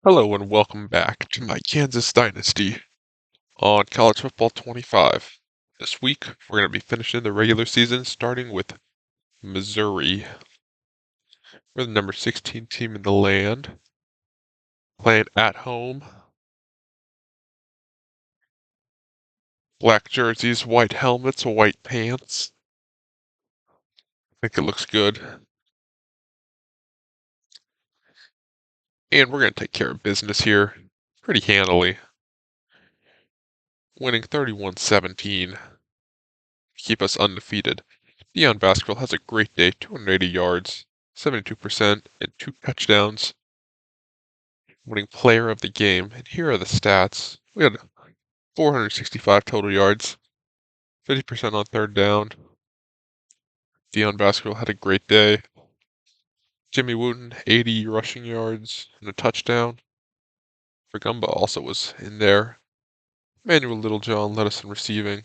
Hello and welcome back to my Kansas Dynasty on College Football 25. This week, we're going to be finishing the regular season starting with Missouri. We're the number 16 team in the land, playing at home. Black jerseys, white helmets, white pants. I think it looks good. And we're going to take care of business here pretty handily, winning 31-17 to keep us undefeated. Deion Baskerville has a great day, 280 yards, 72%, and 2 touchdowns. Winning player of the game. And here are the stats. We had 465 total yards, 50% on third down. Deion Baskerville had a great day. Jimmy Wooten, 80 rushing yards and a touchdown. Gumba also was in there. Emmanuel Littlejohn led us in receiving.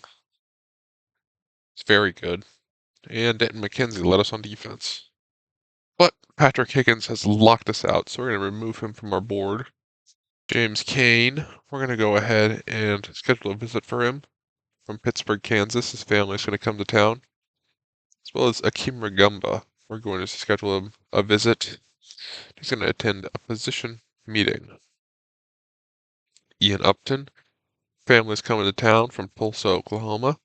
It's very good. And Denton McKenzie led us on defense. But Patrick Higgins has locked us out, so we're going to remove him from our board. James Kane, we're going to go ahead and schedule a visit for him from Pittsburgh, Kansas. His family's going to come to town. As well as Akeem Ragumba. We're going to schedule him a visit. He's going to attend a position meeting. Ian Upton, family's coming to town from Tulsa, Oklahoma.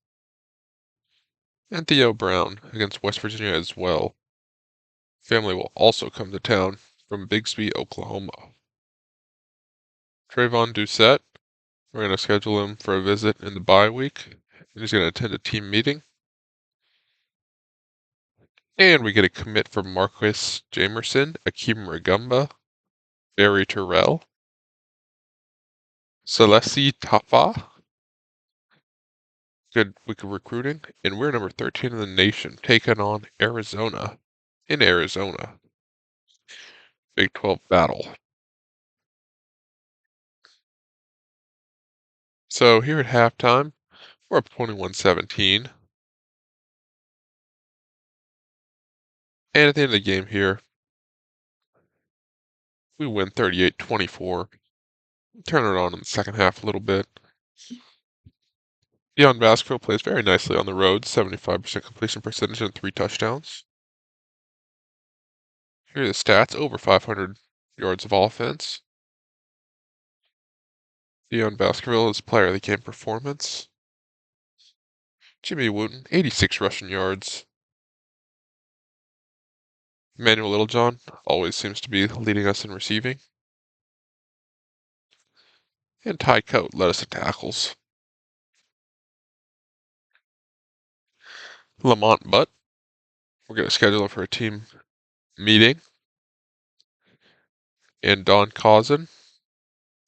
And Theo Brown against West Virginia as well. Family will also come to town from Bixby, Oklahoma. Trayvon Doucette, we're going to schedule him for a visit in the bye week. And he's going to attend a team meeting. And we get a commit for Marcus Jamerson, Akeem Ragumba, Barry Terrell, Celeste Tafa. Good week of recruiting. And we're number 13 in the nation, taking on Arizona in Arizona. Big 12 battle. So here at halftime, we're up 21-17. And at the end of the game here, we win 38-24. Turn it on in the second half a little bit. Deion Baskerville plays very nicely on the road, 75% completion percentage and 3 touchdowns. Here are the stats, over 500 yards of offense. Deion Baskerville is player of the game performance. Jimmy Wooten, 86 rushing yards. Emmanuel Littlejohn always seems to be leading us in receiving. And Ty Coate led us in tackles. Lamont Butt, we're going to schedule him for a team meeting. And Don Cousin,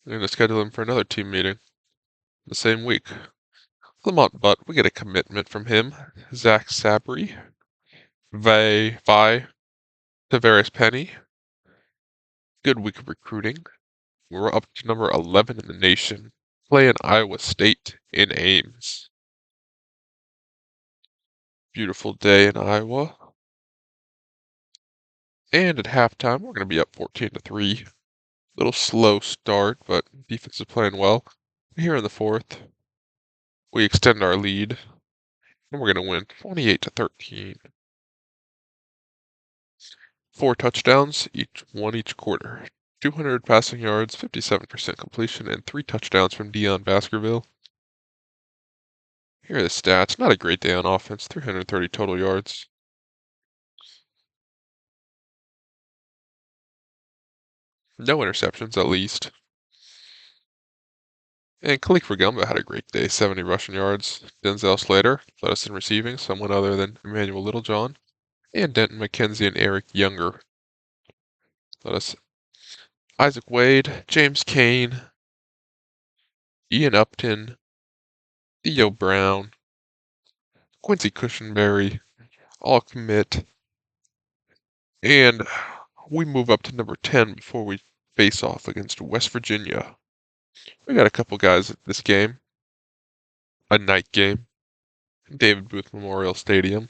we're going to schedule him for another team meeting the same week. Lamont Butt, we get a commitment from him. Zach Sabry, Vi Tavares Penny. Good week of recruiting. We're up to number 11 in the nation, playing Iowa State in Ames. Beautiful day in Iowa. And at halftime, we're going to be up 14-3. Little slow start, but defense is playing well. Here in the fourth, we extend our lead, and we're going to win 28-13. 4 touchdowns, each quarter. 200 passing yards, 57% completion, and 3 touchdowns from Deion Baskerville. Here are the stats. Not a great day on offense, 330 total yards. No interceptions, at least. And Khalif Ragumba had a great day, 70 rushing yards. Denzel Slater led us in receiving, someone other than Emmanuel Littlejohn. And Denton McKenzie and Eric Younger led us. Isaac Wade, James Kane, Ian Upton, Theo Brown, Quincy Cushenberry, all commit. And we move up to number 10 before we face off against West Virginia. We got a couple guys at this game. A night game. David Booth Memorial Stadium.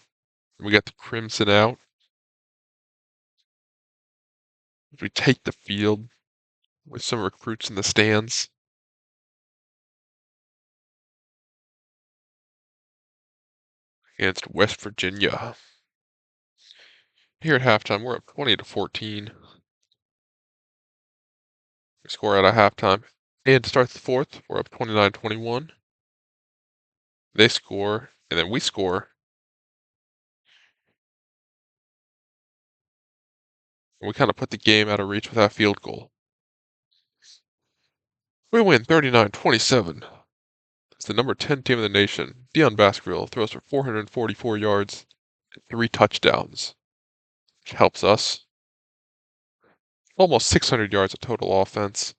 We got the Crimson out. We take the field. with some recruits in the stands against West Virginia. Here at halftime, we're up 20-14. We score out of halftime. And to start the fourth, we're up 29-21. They score, and then we score. And we kind of put the game out of reach with that field goal. We win 39-27. It's the number 10 team in the nation. Deion Baskerville throws for 444 yards and 3 touchdowns, which helps us. Almost 600 yards of total offense.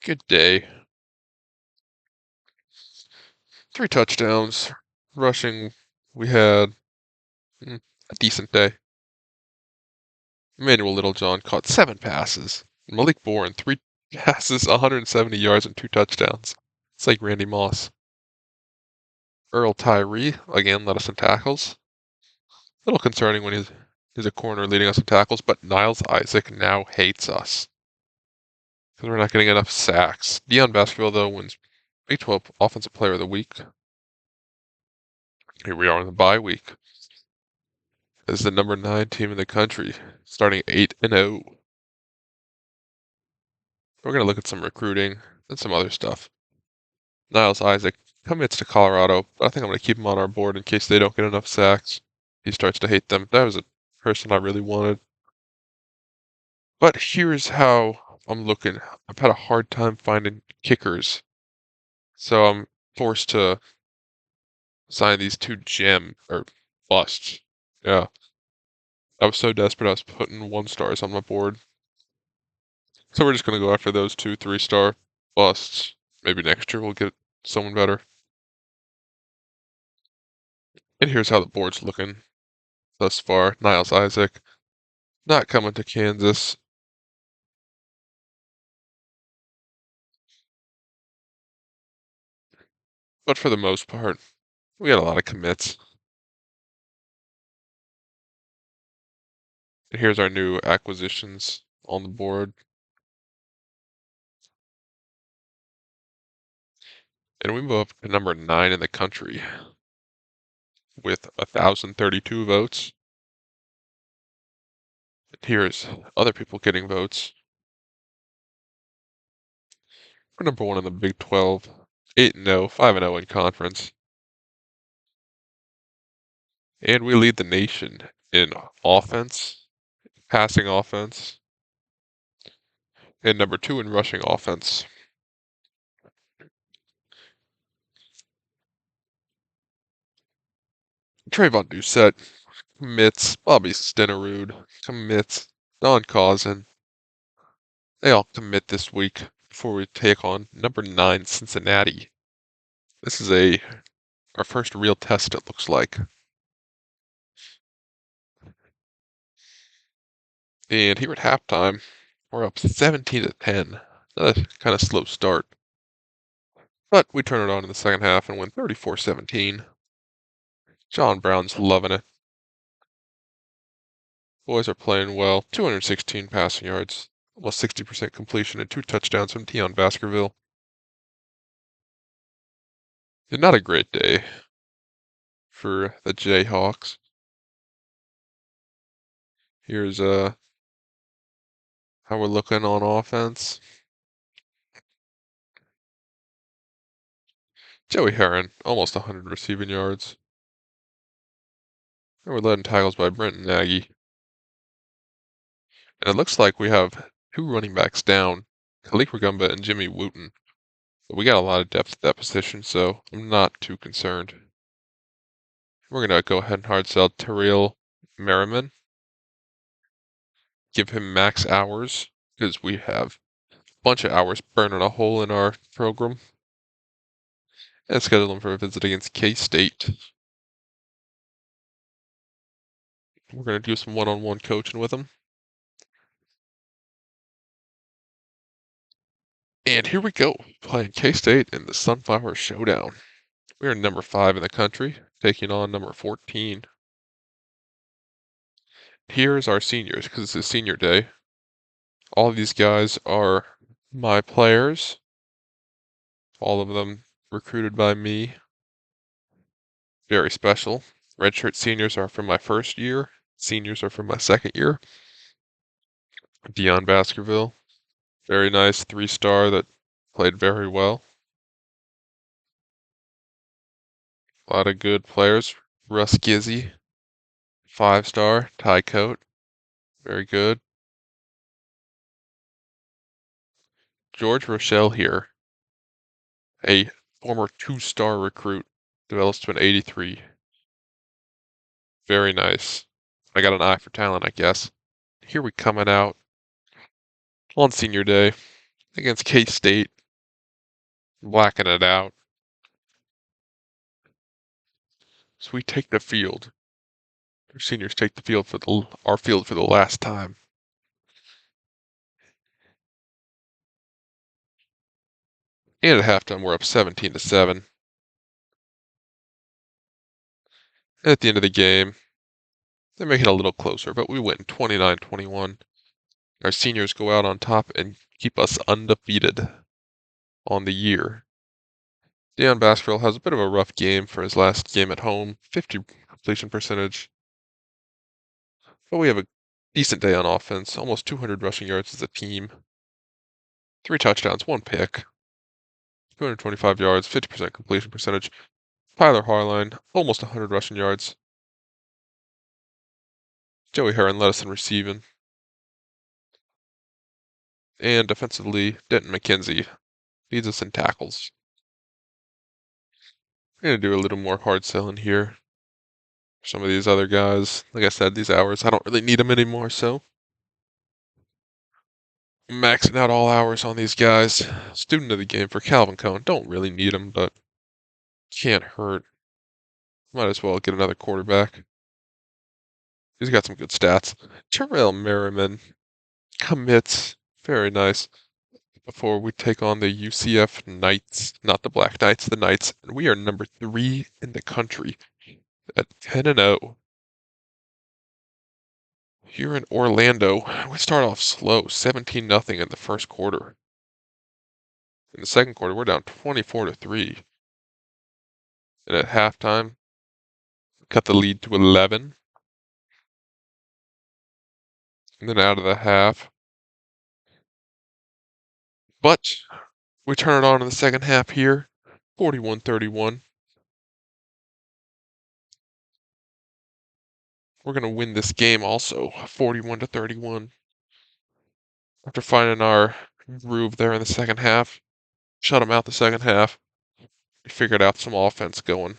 Good day. 3 touchdowns. Rushing, we had a decent day. Emmanuel Littlejohn caught 7 passes. Malik Bourne, 3 passes, 170 yards, and 2 touchdowns. It's like Randy Moss. Earl Tyree, again, led us in tackles. A little concerning when he's a corner leading us in tackles, but Niles Isaac now hates us because we're not getting enough sacks. Deion Baskerville, though, wins Big 12 Offensive Player of the Week. Here we are in the bye week. As the number 9 team in the country, starting 8-0. We're going to look at some recruiting and some other stuff. Niles Isaac commits to Colorado, but I think I'm going to keep him on our board in case they don't get enough sacks. He starts to hate them. That was a person I really wanted. But here's how I'm looking. I've had a hard time finding kickers. So I'm forced to sign these 2 gem or busts. Yeah. I was so desperate I was putting 1 stars on my board. So we're just gonna go after those 2 3-star busts. Maybe next year we'll get someone better. And here's how the board's looking thus far. Niles Isaac not coming to Kansas. But for the most part, we got a lot of commits. And here's our new acquisitions on the board. And we move up to number 9 in the country with 1,032 votes. And here's other people getting votes. We're number 1 in the Big 12, 8-0, 5-0 in conference. And we lead the nation in offense, passing offense, and number 2 in rushing offense. Trayvon Doucette commits, Bobby Stenerud commits, Don Cousin. They all commit this week before we take on number 9 Cincinnati. This is our first real test, it looks like. And here at halftime, we're up 17-10. A kind of slow start. But we turn it on in the second half and win 34-17. John Brown's loving it. Boys are playing well. 216 passing yards, almost 60% completion, and 2 touchdowns from Deion Baskerville. And not a great day for the Jayhawks. Here's how we're looking on offense. Joey Heron, almost 100 receiving yards. And we're led in tackles by Brenton Nagy. And it looks like we have 2 running backs down, Khalik Ragumba and Jimmy Wooten. But we got a lot of depth at that position, so I'm not too concerned. We're going to go ahead and hard sell Terrell Merriman. Give him max hours, because we have a bunch of hours burning a hole in our program. And schedule him for a visit against K-State. We're going to do some one-on-one coaching with him. And here we go, playing K-State in the Sunflower Showdown. We are number 5 in the country, taking on number 14. Here's our seniors, because it's senior day. All these guys are my players. All of them recruited by me. Very special. Redshirt seniors are from my first year. Seniors are from my second year. Dion Baskerville. Very nice 3-star that played very well. A lot of good players. Russ Gizzy. 5-star. Ty Coat. Very good. George Rochelle here. A former 2-star recruit. Develops to an 83. Very nice. I got an eye for talent, I guess. Here we coming out on senior day against K-State. Blacking it out. So we take the field. Our seniors take the field for our field for the last time. And at halftime, we're up 17-7. And at the end of the game, they're making it a little closer, but we win 29-21. Our seniors go out on top and keep us undefeated on the year. Dion Baskerville has a bit of a rough game for his last game at home, 50 completion percentage. But we have a decent day on offense, almost 200 rushing yards as a team. 3 touchdowns, 1 pick. 225 yards, 50% completion percentage. Tyler Harline, almost 100 rushing yards. Joey Heron led us in receiving. And defensively, Denton McKenzie leads us in tackles. I'm going to do a little more hard selling here. Some of these other guys, like I said, these hours, I don't really need them anymore, so I'm maxing out all hours on these guys. Student of the game for Calvin Cohn. Don't really need him, but can't hurt. Might as well get another quarterback. He's got some good stats. Terrell Merriman commits. Very nice. Before we take on the UCF Knights, not the Black Knights, the Knights. And we are number 3 in the country at 10-0. Here in Orlando, we start off slow, 17-0 in the first quarter. In the second quarter, we're down 24-3. And at halftime, cut the lead to 11. And then out of the half. But we turn it on in the second half here, 41-31. We're going to win this game also, 41-31. After finding our groove there in the second half, shut them out the second half. We figured out some offense going.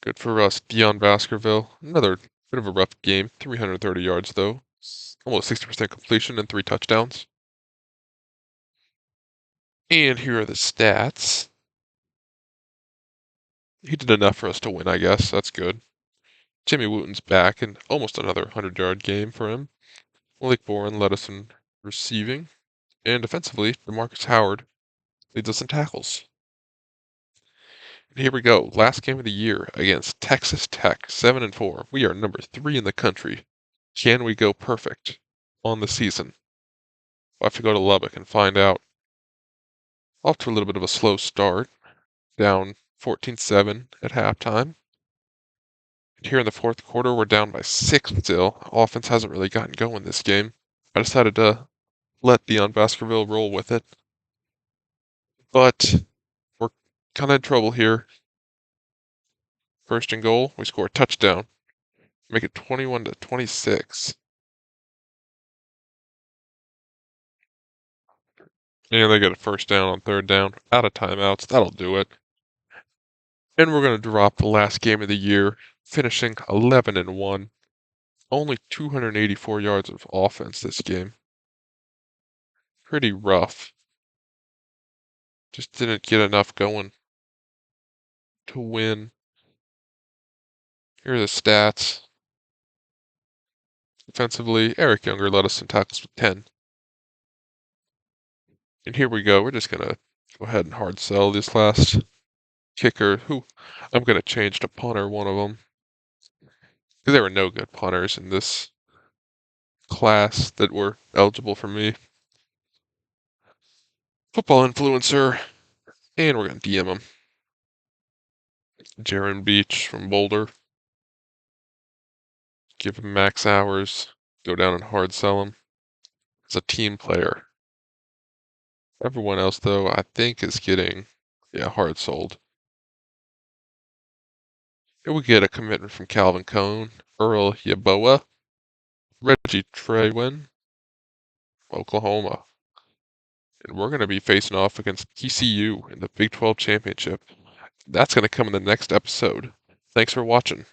Good for us. Dion Baskerville, another bit of a rough game, 330 yards though. Almost 60% completion and 3 touchdowns. And here are the stats. He did enough for us to win, I guess. That's good. Jimmy Wooten's back and almost another 100-yard game for him. Malik Boren led us in receiving. And defensively, DeMarcus Howard leads us in tackles. And here we go. Last game of the year against Texas Tech, 7-4. We are number 3 in the country. Can we go perfect on the season? We'll have to go to Lubbock and find out. Off to a little bit of a slow start. Down 14-7 at halftime. And here in the fourth quarter, we're down by 6 still. Offense hasn't really gotten going this game. I decided to let Dion Baskerville roll with it. But we're kind of in trouble here. First and goal, we score a touchdown. Make it 21-26. And they get a first down on third down. Out of timeouts. That'll do it. And we're going to drop the last game of the year, finishing 11-1. Only 284 yards of offense this game. Pretty rough. Just didn't get enough going to win. Here are the stats. Defensively, Eric Younger led us in tackles with 10. And here we go. We're just going to go ahead and hard sell this last kicker, who I'm going to change to punter, one of them. Because there were no good punters in this class that were eligible for me. Football influencer, and we're gonna DM him. Jaron Beach from Boulder. Give him max hours. Go down and hard sell him. As a team player. Everyone else, though, I think is getting, hard sold. And we get a commitment from Calvin Cohn, Earl Yeboah, Reggie Treywin, Oklahoma. And we're going to be facing off against TCU in the Big 12 Championship. That's going to come in the next episode. Thanks for watching.